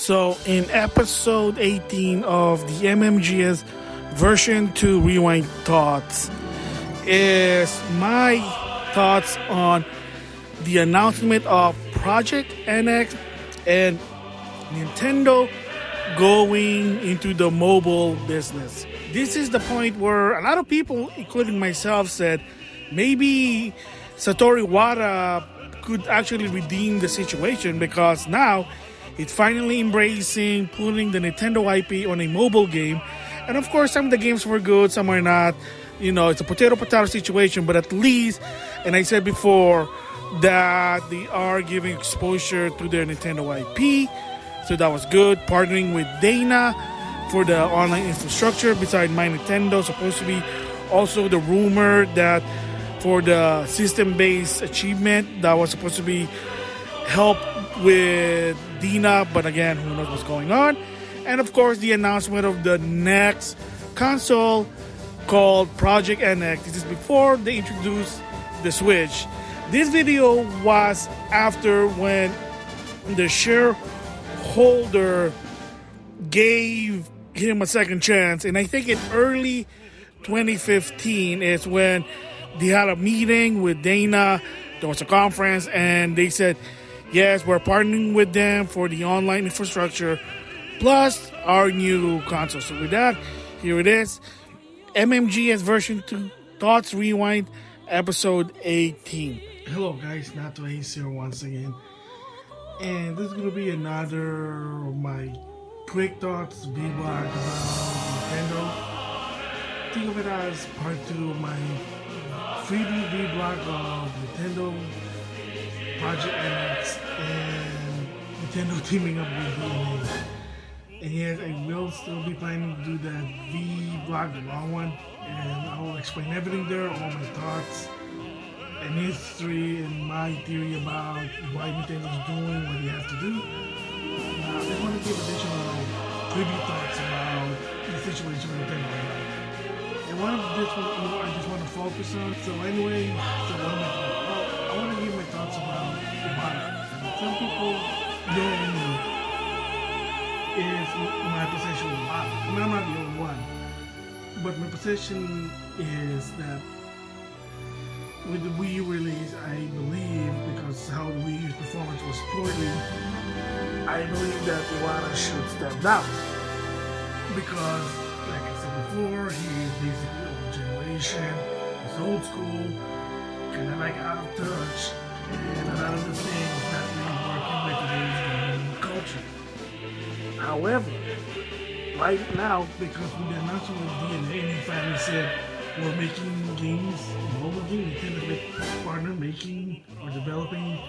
So in episode 18 of the MmGS version 2 Rewind Thoughts is my thoughts on the announcement of Project NX and Nintendo going into the mobile business. This is the point where a lot of people, including myself, said maybe Satoru Iwata could actually redeem the situation because now it's finally embracing putting the Nintendo IP on a mobile game. And of course, some of the games were good, some are not. You know, it's a potato situation, but at least, and I said before, that they are giving exposure to their Nintendo IP. So that was good. Partnering with DeNA for the online infrastructure beside My Nintendo. Supposed to be also the rumor that for the system-based achievement that was supposed to be help with DeNA, but again, who knows what's going on. And of course, the announcement of the next console called Project NX. This is before they introduced the Switch. This video was after when the shareholder gave him a second chance, and I think in early 2015 is when they had a meeting with DeNA. There was a conference, and they said, yes, we're partnering with them for the online infrastructure, plus our new console. So with that, here it is. MmGS version 2, Thoughts Rewind, episode 18. Hello guys, NautoAisDx here once again. And this is going to be another of my quick thoughts vlog about Nintendo. Think of it as part 2 of my 3D vlog of Nintendo, Project NX, and Nintendo teaming up with DeNA. And yes, I will still be planning to do that vlog, the long one, and I will explain everything there, all my thoughts and history and my theory about why Nintendo is doing what they have to do. I just want to give additional tribute thoughts about the situation with Nintendo right now. And one of this one, I just want to focus on. So anyway, I want to give my thoughts about Iwata. Some people don't know is my position with Iwata. I'm not the only one. But my position is that with the Wii U release, I believe, because how the Wii U's performance was poorly, I believe that Iwata should step down. Because, like I said before, he is basically old generation, he's old school, kind of like out of touch, and a lot of the things that really working with today's gaming culture. However, right now, because with the announcement of DeNA, he finally said, we're making games, mobile games, Nintendo partner making or developing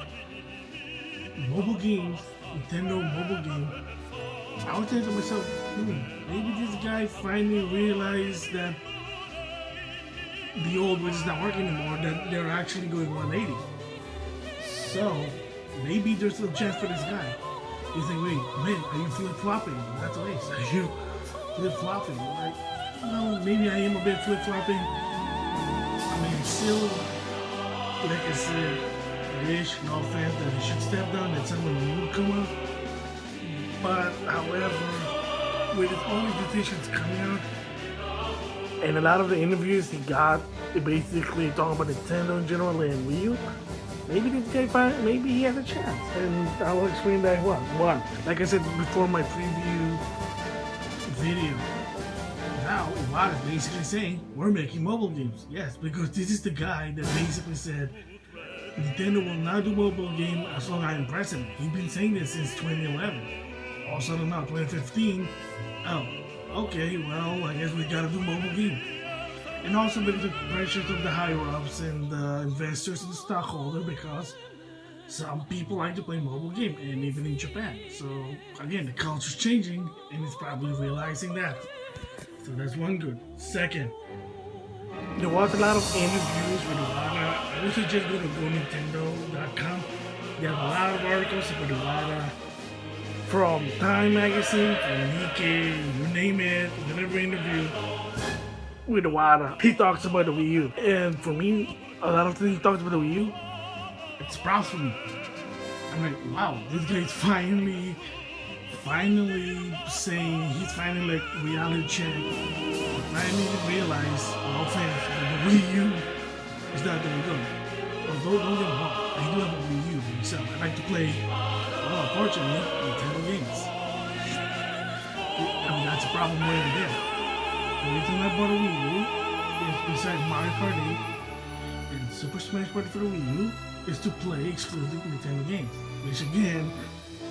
mobile games, Nintendo mobile game. I was thinking to myself, maybe this guy finally realized that the old ways is not working anymore, that they're actually going 180. So, maybe there's a chance for this guy. You think, wait, man, are you flip-flopping? That's what it is. Are you flip-flopping? Like, no, maybe I am a bit flip-flopping. I mean, still, like I said, I wish, no offense, that he should step down, that someone new come up. But, however, with his own decisions coming out, and a lot of the interviews he got, they basically talking about Nintendo in general and Wii U, maybe this guy maybe he has a chance. And I will explain that one. Like I said before my preview video, now Iwata is basically saying we're making mobile games. Yes, because this is the guy that basically said Nintendo will not do mobile game as long as I'm president. He's been saying this since 2011. All of a sudden now 2015. Oh, okay, well I guess we gotta do mobile game. And also with the pressures of the higher-ups and the investors and the stockholder, because some people like to play mobile game, and even in Japan. So again, the culture's changing, and it's probably realizing that. So that's one good. Second, there was a lot of interviews with Iwata. I wish you just go to GoNintendo.com. They have a lot of articles about Iwata from Time Magazine, from Nikkei, you name it, whatever interview with Iwata. He talks about the Wii U. And for me, a lot of things he talks about the Wii U, it's proud for me. I'm like, wow, this guy's finally finally saying, he's finally like reality check. Finally realized, all fans, that the Wii U is not doing good. Although, don't get me wrong, I do have a Wii U myself. I like to play, well, unfortunately, Nintendo games. I mean, that's a problem right there. The reason I bought a Wii U is, besides Mario Kart 8 and Super Smash Bros. For the Wii U, is to play exclusive Nintendo games. Which again,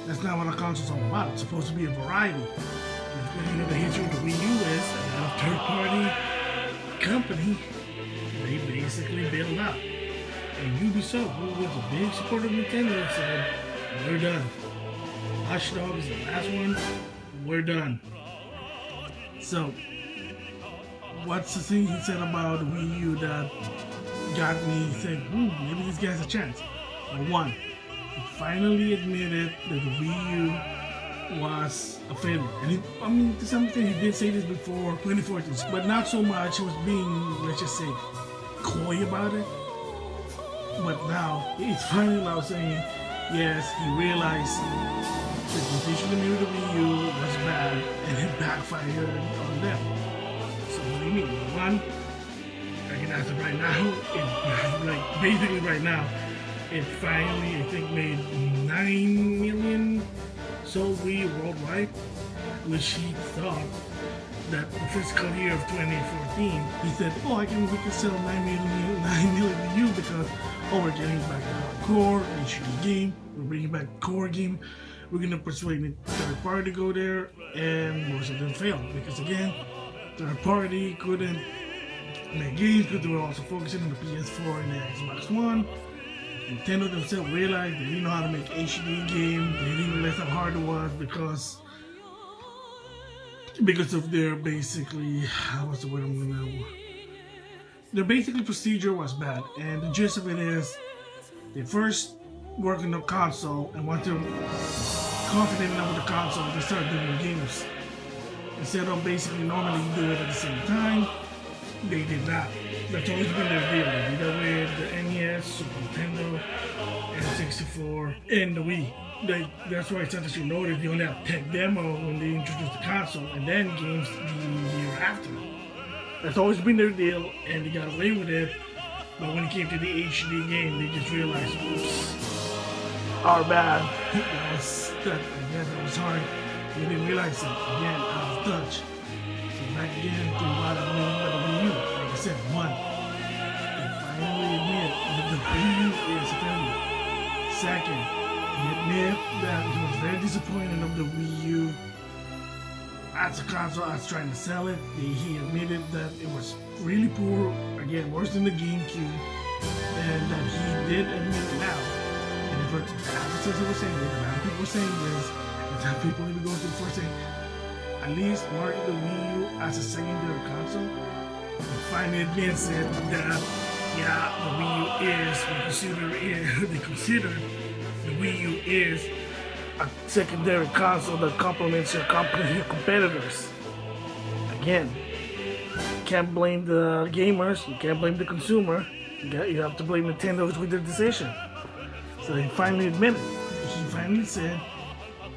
that's not what a console's all about. It's supposed to be a variety. You know, the history of the Wii U is a third-party company they basically built up. And Ubisoft, who was a big supporter of Nintendo, said, we're done. Watch Dogs is the last one. We're done. So, what's the thing he said about the Wii U that got me saying, maybe this guy has a chance? Well, one, he finally admitted that the Wii U was a failure. And I mean, to some extent, he did say this before 2014, but not so much. He was being, let's just say, coy about it. But now, he's finally now saying, yes, he realized the decision to move the Wii U was bad and it backfired on them. So what do you mean? One, I can answer right now, like basically right now, it finally, I think, made 9 million sold Wii worldwide, which he thought that the fiscal year of 2014, he said, we can sell 9 million Wii U because, we're getting back to hardcore, HD game, we're bringing back core game, we're gonna persuade the third party to go there, and most of them failed because again, third party couldn't make games because they were also focusing on the PS4 and the Xbox One. Nintendo themselves realized they didn't know how to make HD games, they didn't realize how hard it was because of their basically, what's the word I'm gonna, their basically procedure was bad, and the gist of it is they first work on the console, and once they're confident enough with the console, they start doing games. Instead of basically normally do it at the same time, they did not. That's always been their deal. They did that with the NES, Super Nintendo, N64, and the Wii. That's why sometimes you notice they only have tech demo when they introduce the console, and then games the year after. That's always been their deal, and they got away with it. But when it came to the HD game, they just realized, oops, our bad. That was hard. They didn't realize it. Again, out of touch. So back again to what I mean by the Wii U. Like I said, one, they finally admit that the Wii U is a failure. Second, they admit that he was very disappointed of the Wii U as a console, as trying to sell it. He admitted that it was really poor, again, worse than the GameCube, and that he did admit it now. And if advertisers were saying this, a lot of people were saying this, and some people even going to the first saying, at least market the Wii U as a secondary console. And finally admit said that, yeah, the Wii U they consider the Wii U is a secondary console that complements your competitors. Again, you can't blame the gamers, you can't blame the consumer, you have to blame Nintendo with their decision. So he finally admitted, he finally said,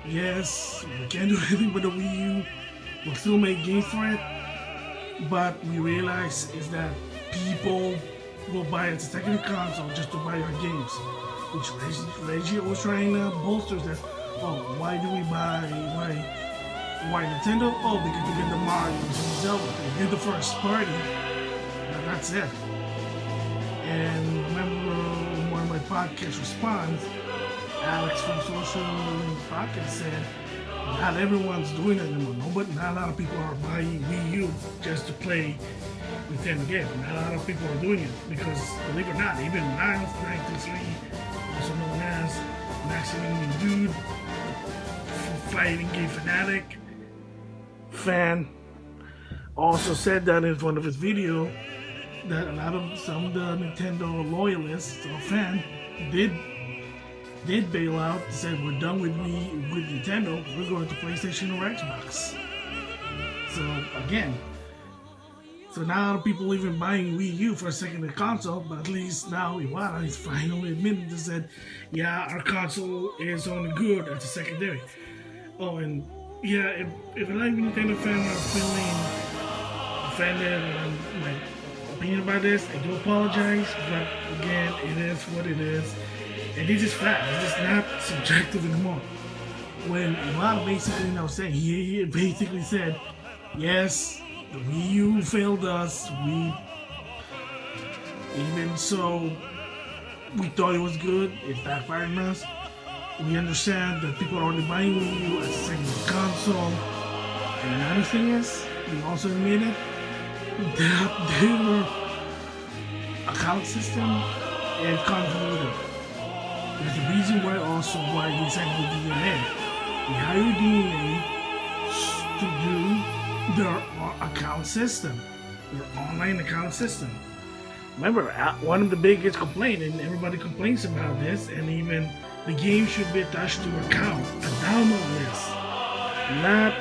yes, we can't do anything with the Wii U, we'll still make games for it, but we realize is that people will buy it as a secondary console just to buy our games. Which Reggie was trying to bolster that. Why do we buy? Why Nintendo? Because you get the Marios and Zelda. You get the first party. That's it. And remember one of my podcast response, Alex from Social Podcast said, not everyone's doing it anymore. But not a lot of people are buying Wii U just to play Nintendo games. Not a lot of people are doing it because, believe it or not, even Miles 93, also known as Maximum Dude, Fighting Game Fanatic fan, also said that in one of his videos that a lot of some of the Nintendo loyalists or fans did bail out and said we're done with Nintendo, we're going to PlayStation or Xbox. So again, so now people even buying Wii U for a secondary console, but at least now Iwata is finally admitted and said, yeah, our console is only good as a secondary. Oh, and yeah, if a lot of Nintendo fans are feeling offended on my opinion about this, I do apologize. But again, it is what it is, and this is fact. It's just not subjective anymore. When Iwata basically saying he basically said, yes, the Wii U failed us. Even so, we thought it was good. It backfired on us. We understand that people are already buying Wii U as a second console. And another thing is, we also admitted that their account system is convoluted. There's a reason why they decided to do DeNA. We hired DeNA to do their account system, their online account system. Remember, one of the biggest complaints, and everybody complains about this, and even the game should be attached to an account, a download list, not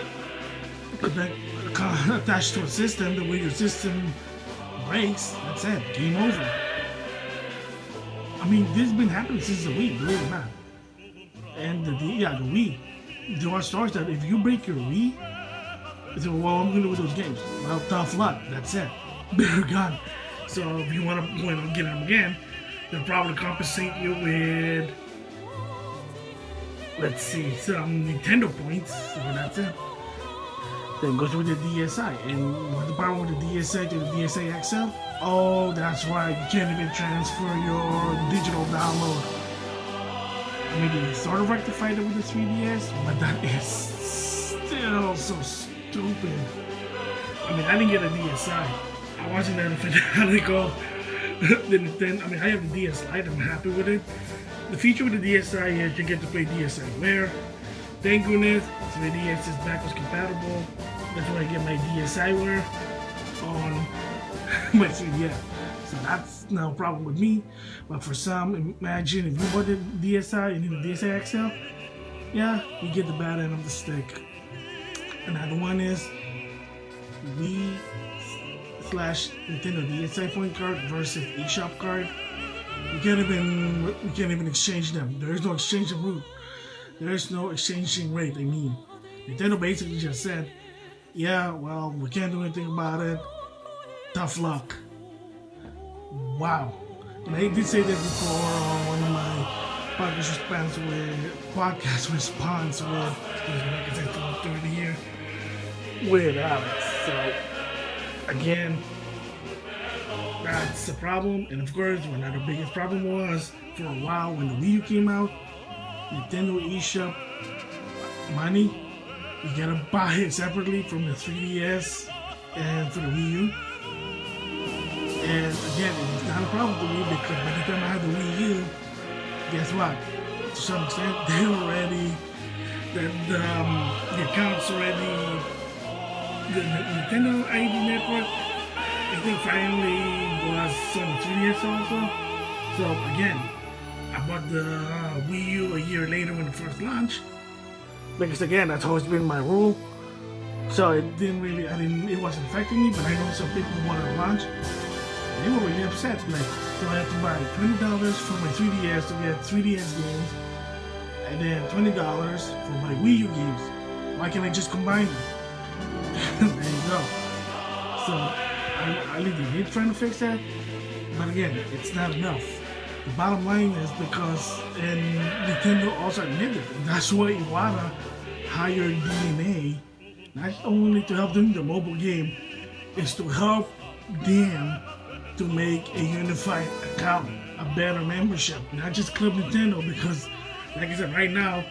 attached to a system. The way your system breaks, that's it, game over. I mean, this has been happening since the Wii, believe it or not. And the Wii. There are stores that if you break your Wii, you say, well, I'm going to do with those games. Well, tough luck, that's it. They're gone. So if you want to get them again, they'll probably compensate you with, let's see, some Nintendo points. So that's it. Then goes with the DSi. And what's the problem with the DSi to the DSi XL? Oh, that's right. You can't even transfer your digital download. I mean, they sort of rectified it with the 3DS, but that is still so stupid. I mean, I didn't get a DSi. I wasn't that fanatical. I have the DS Lite. I'm happy with it. The feature with the DSi is you get to play DSiWare. Thank goodness, 3DS is backwards compatible. That's why I get my DSiWare on my 3DS. So that's no problem with me. But for some, imagine if you bought the DSi and then the DSi XL, yeah, you get the bad end of the stick. Another one is Wii / Nintendo DSi point card versus eShop card. We can't even exchange them. There is no exchanging route. There is no exchanging rate. I mean, Nintendo basically just said, yeah, well, we can't do anything about it. Tough luck. Wow. And I did say that before on one of my podcast response with Alex. So again, that's the problem. And of course, another biggest problem was for a while when the Wii U came out, Nintendo eShop money, you gotta buy it separately from the 3DS and for the Wii U. And again, it's not a problem to me because by the time I had the Wii U, guess what? To some extent, they already, the accounts already, the Nintendo ID network, I think finally was on the 3DS also. So again, I bought the Wii U a year later when it first launched. Because again, that's always been my rule. So it wasn't affecting me, but I know some people wanted to launch. They were really upset, like, so I had to buy $20 for my 3DS to get 3DS games, and then $20 for my Wii U games. Why can't I just combine them? There you go. So, I did trying to fix that, but again, it's not enough. The bottom line is because, and Nintendo also admitted, and that's why Iwata hired DeNA, not only to help them the mobile game, is to help them to make a unified account, a better membership, not just Club Nintendo, because like I said, right now,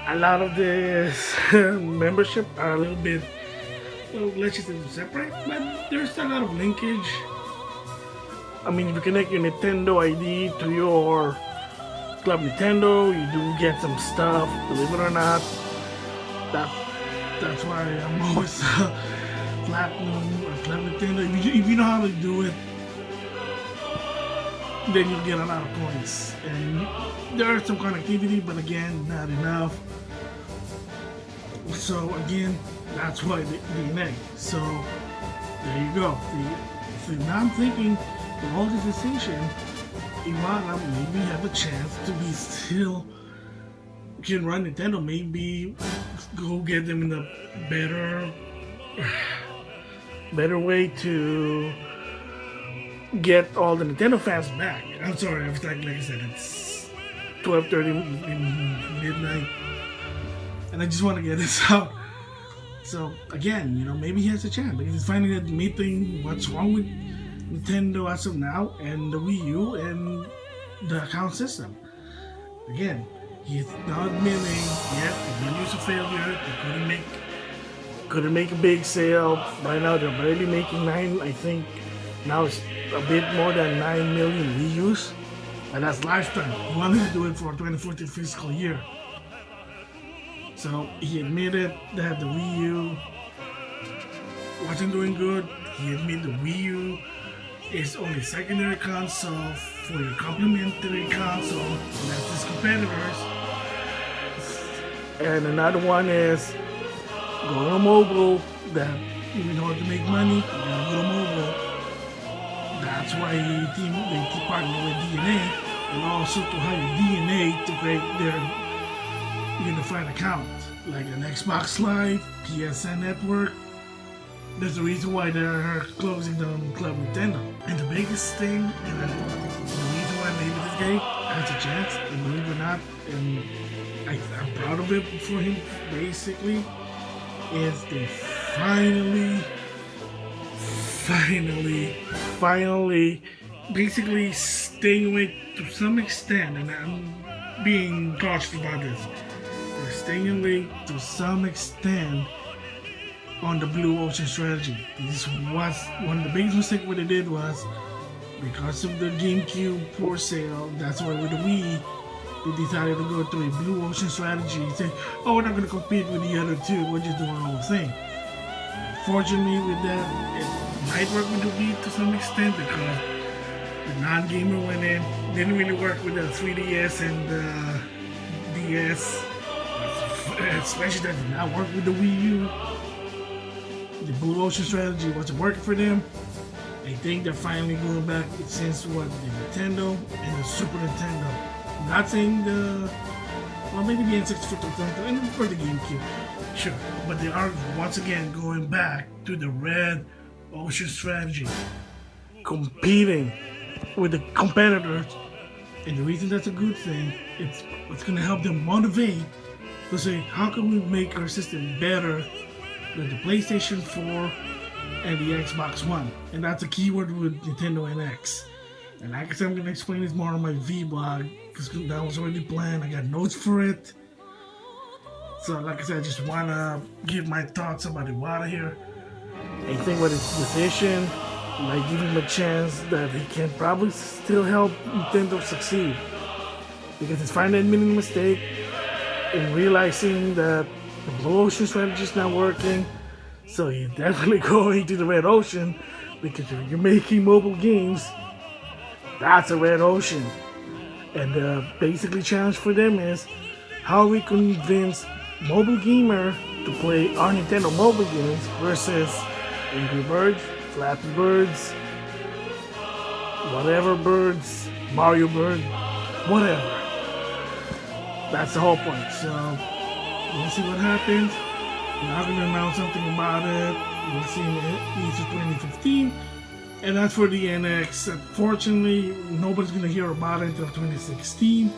a lot of this membership are a little bit, let's just say separate, but there's a lot of linkage. I mean, if you connect your Nintendo ID to your Club Nintendo, you do get some stuff, believe it or not. That's why I'm always Platinum or Club Nintendo. If you know how to do it, then you'll get a lot of points. And there is some connectivity, but again, not enough. So again, that's why the DeNA. So there you go. So now I'm thinking, with all this decision, Iwata maybe have a chance to be still can run Nintendo. Maybe go get them in a better way to get all the Nintendo fans back. I'm sorry, like I said, it's 12:30 in midnight, and I just want to get this out. So again, maybe he has a chance because he's finally admitting what's wrong with Nintendo as of now and the Wii U and the account system. Again, he's not admitting yet the Wii U's a failure. They couldn't make a big sale. By now they're barely making 9. I think now it's a bit more than 9 million Wii U's, and that's lifetime. He wanted to do it for 2014 fiscal year. So he admitted that the Wii U wasn't doing good. He admitted the Wii U is only secondary console for your complementary console, and that's his competitors. And another one is going on mobile, that in order to make money, you gotta go to mobile. That's why they partner with DeNA, and also to hire DeNA to create their unified account, like an Xbox Live, PSN network. There's a reason why they're closing down Club Nintendo. And the biggest thing, and the reason why maybe this guy has a chance, and believe it or not, and I'm proud of it for him, basically, is they finally, basically staying away to some extent, and I'm being cautious about this. They're staying away to some extent on the blue ocean strategy. This was one of the biggest mistakes what they did was because of the GameCube poor sale. That's why with the Wii they decided to go to a blue ocean strategy. Say, oh, we're not going to compete with the other two. We're just doing our own thing. Fortunately, with that, it might work with the Wii to some extent because the non-gamer went in. Didn't really work with the 3DS and the DS, especially that did not work with the Wii U. The blue ocean strategy wasn't working for them. I think they're finally going back since the Nintendo and the Super Nintendo. Not saying maybe the N64 and for the GameCube, sure, but they are once again going back to the red ocean strategy, competing with the competitors. And the reason that's a good thing, it's going to help them motivate to say, how can we make our system better than the PlayStation 4 and the Xbox One? And that's a keyword with Nintendo NX. And like I said, I'm going to explain this more on my V-blog because that was already planned. I got notes for it. So like I said, I just want to give my thoughts about Iwata here. I think with his decision, might give him a chance that he can probably still help Nintendo succeed. Because he's finally admitting a mistake and realizing that the blue ocean strategy is not working. So he's definitely going to the red ocean because if you're making mobile games, that's a red ocean. And the basically challenge for them is how we convince mobile gamer to play our Nintendo mobile games versus Angry Birds, Flappy Birds, whatever birds, Mario Bird, whatever. That's the whole point. So we'll see what happens. We're not going to announce something about it. We'll see in E3 2015. And as for the NX, unfortunately, nobody's going to hear about it until 2016.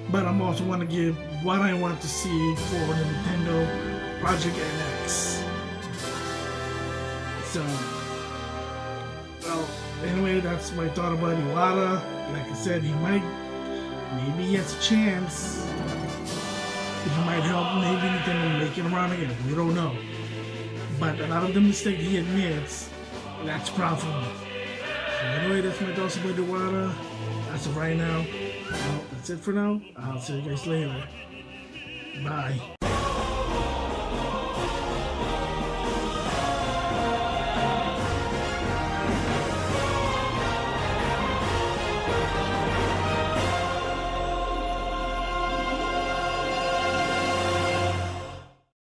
But I'm also want to give what I want to see for the Nintendo Project NX. So, well, anyway, that's my thought about Iwata. Like I said, maybe he has a chance. He might help maybe Nintendo make it around again. We don't know. But a lot of the mistakes he admits, that's profitable. So anyway, that's my thoughts about Iwata. As of right now, well, that's it for now. I'll see you guys later. Bye.